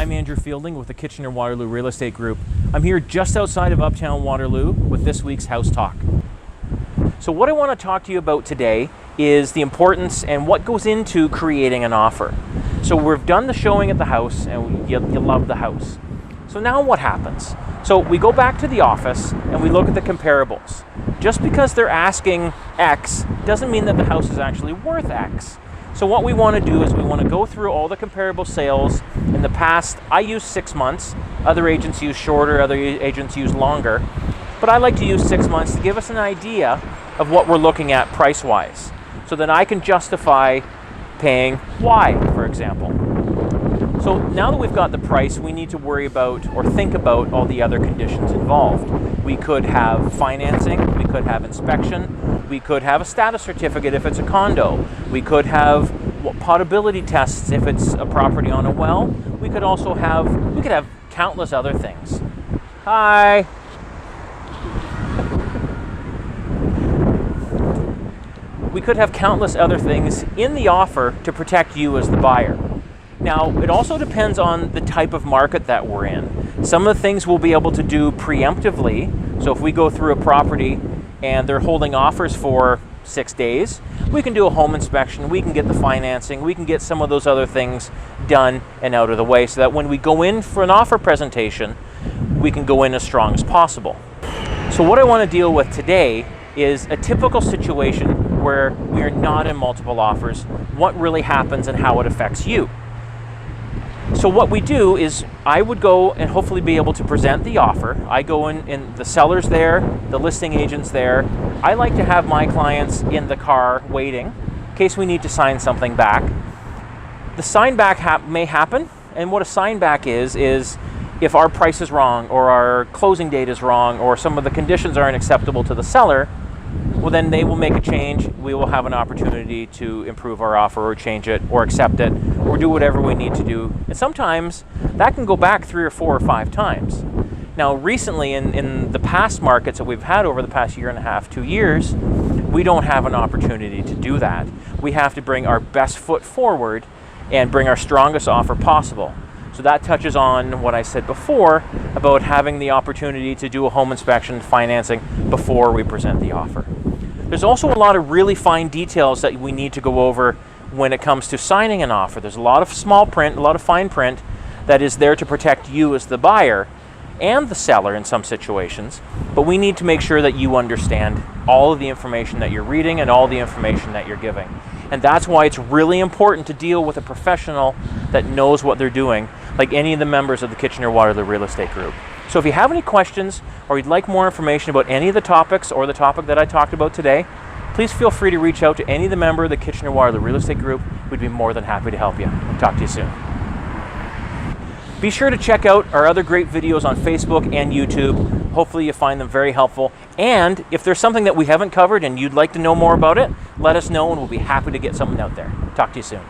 I'm Andrew Fielding with the Kitchener-Waterloo Real Estate Group. I'm here just outside of Uptown Waterloo with this week's House Talk. So what I want to talk to you about today is the importance and what goes into creating an offer. So we've done the showing at the house and you love the house. So now what happens? So we go back to the office and we look at the comparables. Just because they're asking X doesn't mean that the house is actually worth X. So what we want to do is we want to go through all the comparable sales. In the past, I use 6 months. Other agents use shorter, other agents use longer. But I like to use 6 months to give us an idea of what we're looking at price-wise, so that I can justify paying Y, for example. So now that we've got the price, we need to worry about or think about all the other conditions involved. We could have financing, we could have inspection, we could have a status certificate if it's a condo, we could have potability tests if it's a property on a well, we could have countless other things. Hi! We could have countless other things in the offer to protect you as the buyer. Now, it also depends on the type of market that we're in. Some of the things we'll be able to do preemptively. So if we go through a property and they're holding offers for 6 days, we can do a home inspection, we can get the financing, we can get some of those other things done and out of the way so that when we go in for an offer presentation, we can go in as strong as possible. So what I want to deal with today is a typical situation where we are not in multiple offers, what really happens and how it affects you. So what we do is I would go and hopefully be able to present the offer. I go in the seller's there, the listing agent's there. I like to have my clients in the car waiting in case we need to sign something back. The sign back may happen, and what a sign back is if our price is wrong or our closing date is wrong or some of the conditions aren't acceptable to the seller, well then they will make a change. We will have an opportunity to improve our offer or change it or accept it or do whatever we need to do. And sometimes that can go back 3 or 4 or 5 times. Now recently in the past markets that we've had over the past 1.5 to 2 years, we don't have an opportunity to do that. We have to bring our best foot forward and bring our strongest offer possible. So that touches on what I said before about having the opportunity to do a home inspection, financing before we present the offer. There's also a lot of really fine details that we need to go over when it comes to signing an offer. There's a lot of small print, a lot of fine print that is there to protect you as the buyer and the seller in some situations, but we need to make sure that you understand all of the information that you're reading and all the information that you're giving. And that's why it's really important to deal with a professional that knows what they're doing, like any of the members of the Kitchener-Waterloo Real Estate Group. So if you have any questions or you'd like more information about any of the topics or the topic that I talked about today, please feel free to reach out to any of the members of the Kitchener-Waterloo Real Estate Group. We'd be more than happy to help you. Talk to you soon. Be sure to check out our other great videos on Facebook and YouTube. Hopefully you find them very helpful. And if there's something that we haven't covered and you'd like to know more about it, let us know and we'll be happy to get something out there. Talk to you soon.